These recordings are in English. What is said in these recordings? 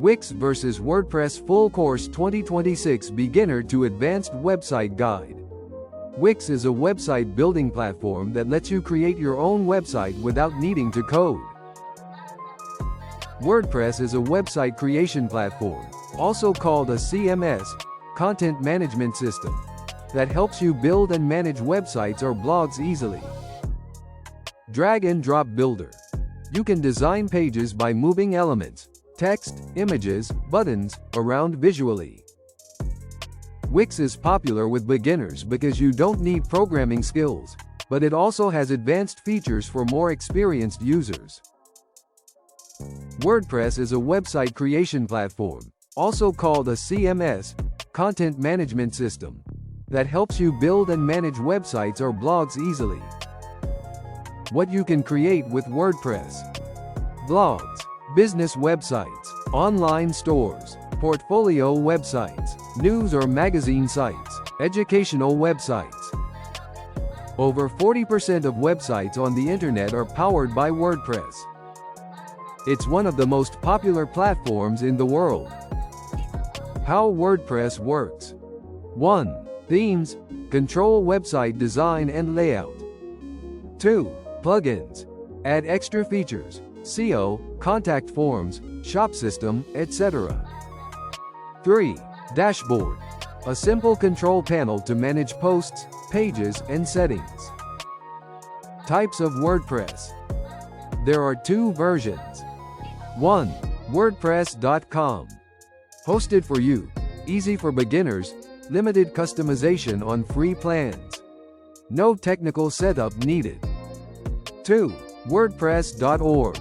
Wix vs WordPress Full Course 2026 Beginner to Advanced Website Guide. Wix is a website building platform that lets you create your own website without needing to code. WordPress is a website creation platform, also called a CMS, content management system, that helps you build and manage websites or blogs easily. Drag and drop builder. You can design pages by moving elements, text, images, buttons, around visually. Wix is popular with beginners because you don't need programming skills, but it also has advanced features for more experienced users. WordPress is a website creation platform, also called a CMS, content management system, that helps you build and manage websites or blogs easily. What you can create with WordPress: blogs, business websites, online stores, portfolio websites, news or magazine sites, educational websites. Over 40% of websites on the internet are powered by WordPress. It's one of the most popular platforms in the world. How WordPress works. 1. Themes. Control website design and layout. 2. Plugins. Add extra features, SEO, contact forms, shop system, etc. 3. Dashboard. A simple control panel to manage posts, pages, and settings. Types of WordPress. There are 2 versions. 1. WordPress.com. Hosted for you, easy for beginners, limited customization on free plans. No technical setup needed. 2. WordPress.org.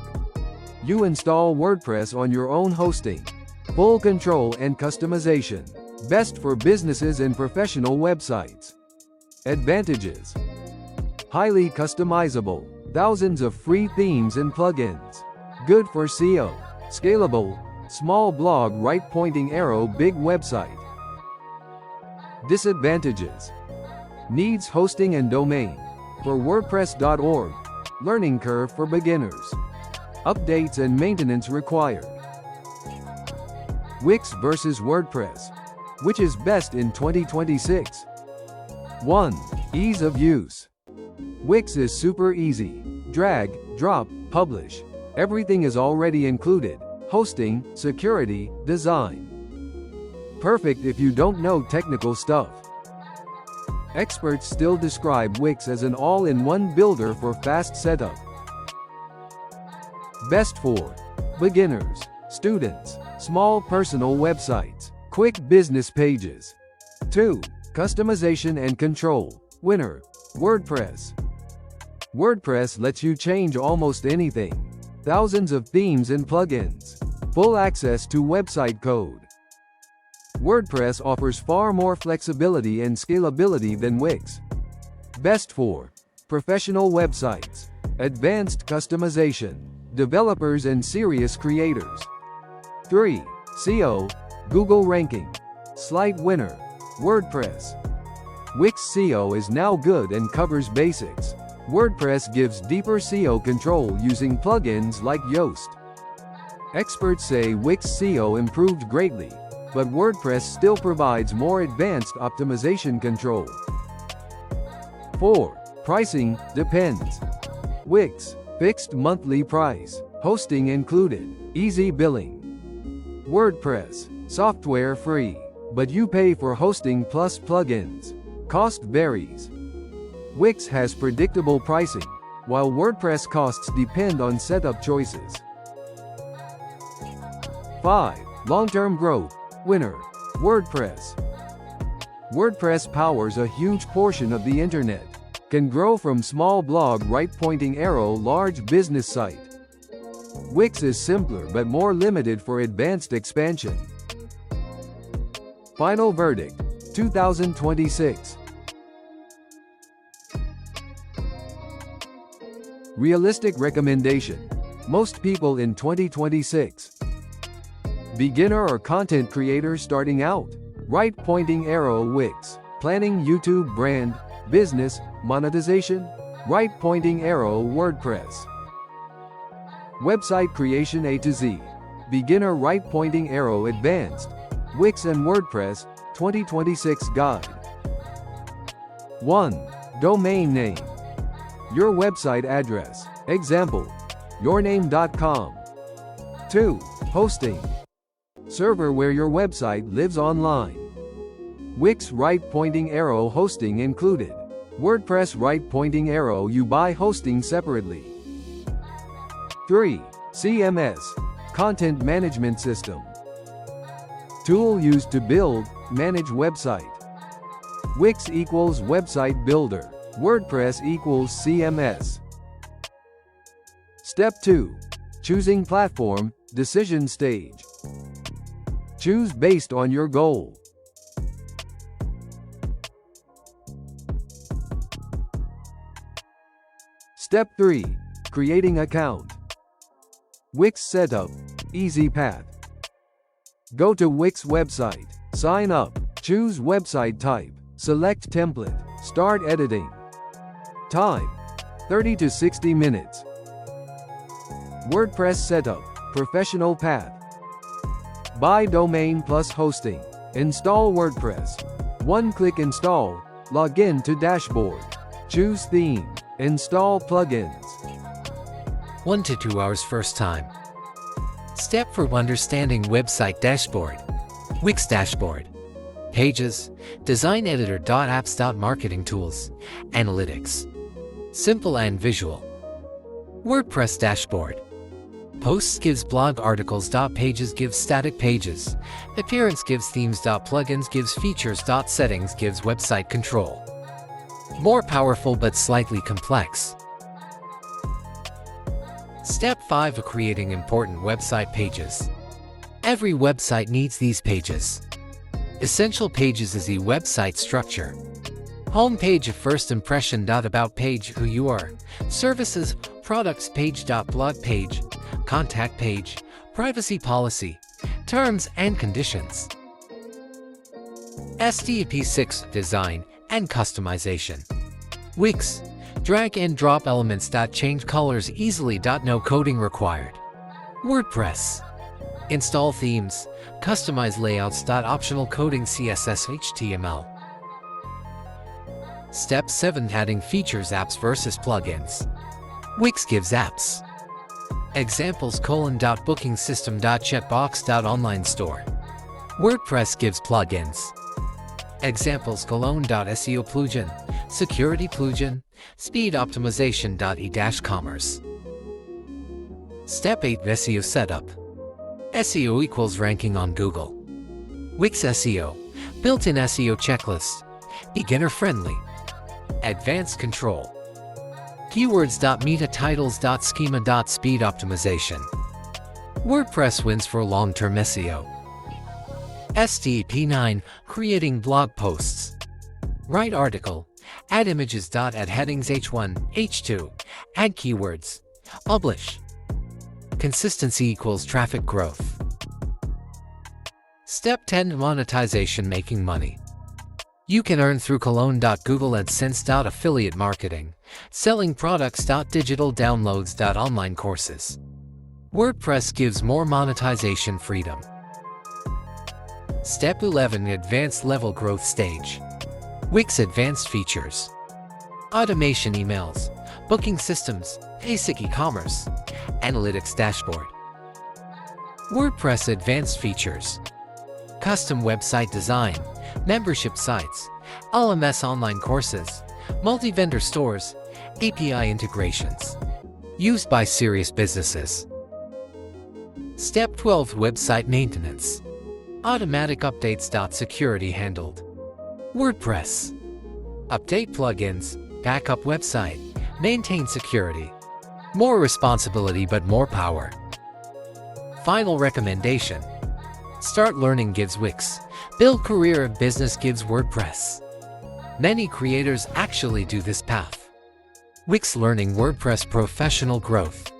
You install WordPress on your own hosting. Full control and customization. Best for businesses and professional websites. Advantages: highly customizable, thousands of free themes and plugins. Good for SEO. Scalable, small blog right pointing arrow big website. Disadvantages: needs hosting and domain. For WordPress.org, learning curve for beginners. Updates and maintenance required. Wix vs WordPress. Which is best in 2026? 1. Ease of use. Wix is super easy. Drag, drop, publish. Everything is already included. Hosting, security, design. Perfect if you don't know technical stuff. Experts still describe Wix as an all-in-one builder for fast setup. Best for beginners, students, small personal websites, quick business pages. 2. Customization and control. Winner: WordPress. WordPress lets you change almost anything. Thousands of themes and plugins. Full access to website code. WordPress offers far more flexibility and scalability than Wix. Best for professional websites, advanced customization, developers and serious creators. 3. SEO, Google ranking. Slight winner: WordPress. Wix SEO is now good and covers basics. WordPress gives deeper SEO control using plugins like Yoast. Experts say Wix SEO improved greatly, but WordPress still provides more advanced optimization control. 4. Pricing depends. Wix: fixed monthly price, hosting included, easy billing. WordPress: software free, but you pay for hosting plus plugins. Cost varies. Wix has predictable pricing, while WordPress costs depend on setup choices. 5. Long-term growth. Winner: WordPress. WordPress powers a huge portion of the internet. Can grow from small blog right pointing arrow large business site. Wix is simpler but more limited for advanced expansion. Final verdict: 2026. Realistic recommendation: most people in 2026. Beginner or content creator starting out. Right pointing arrow Wix. Planning YouTube brand, business, monetization. Right pointing arrow WordPress. Website creation A to Z. Beginner Right Pointing Arrow Advanced, Wix and WordPress, 2026 Guide. 1. Domain name. Your website address. Example, yourname.com. 2. Hosting. Server where your website lives online. Wix Right Pointing Arrow hosting included. WordPress Right Pointing Arrow you buy hosting separately. 3. CMS. Content Management System. Tool used to build, manage website. Wix equals website builder. WordPress equals CMS. Step 2. Choosing platform, decision stage. Choose based on your goal. Step 3. Creating account. Wix Setup, easy path. Go to Wix website, sign up, choose website type, select template, start editing. Time, 30 to 60 minutes. WordPress Setup, professional path. Buy domain plus hosting. Install WordPress. One-click install, log in to dashboard. Choose theme, install plugins. 1 to 2 hours first time. Step 4. Understanding website dashboard. Wix dashboard. Pages, design editor. Apps. Marketing tools, analytics. Simple and visual. WordPress dashboard. Posts gives blog articles. Pages gives static pages. Appearance gives themes. Plugins gives features. Settings gives website control. More powerful but slightly complex. Step 5. Creating important website pages. Every website needs these pages. Essential pages is the website structure. Home page, a first impression. About page, who you are. Services, products page. Blog page, contact page, privacy policy, terms and conditions. Step 6. Design and customization. Wix. Drag and drop elements. Change colors easily. No coding required. WordPress. Install themes. Customize layouts. Optional coding CSS HTML. Step 7. Adding features. Apps versus plugins. Wix gives apps. Examples: booking system. Checkbox. Online store. WordPress gives plugins. Examples: SEO plugin, security plugin, speed optimization. E-commerce. Step 8. SEO setup. SEO equals ranking on Google. Wix SEO, built-in SEO checklist, beginner friendly, advanced control. Keywords. Meta titles. Schema. Speed optimization. WordPress wins for long-term SEO. Step 9. Creating blog posts. Write article. Add images. Add headings H1, H2. Add keywords. Publish. Consistency equals traffic growth. Step 10. Monetization. Making money. You can earn through Google AdSense. Affiliate marketing. Selling products. Digital downloads. Online courses. WordPress gives more monetization freedom. Step 11. Advanced level growth stage. Wix advanced features. Automation emails, booking systems, basic e-commerce, analytics dashboard. WordPress advanced features. Custom website design, membership sites, LMS online courses, multi-vendor stores, API integrations. Used by serious businesses. Step 12. Website maintenance. Automatic updates. Security handled. WordPress. Update plugins, backup website, maintain security. More responsibility but more power. Final recommendation. Start learning gives Wix. Build career and business gives WordPress. Many creators actually do this path. Wix Learning WordPress Professional Growth.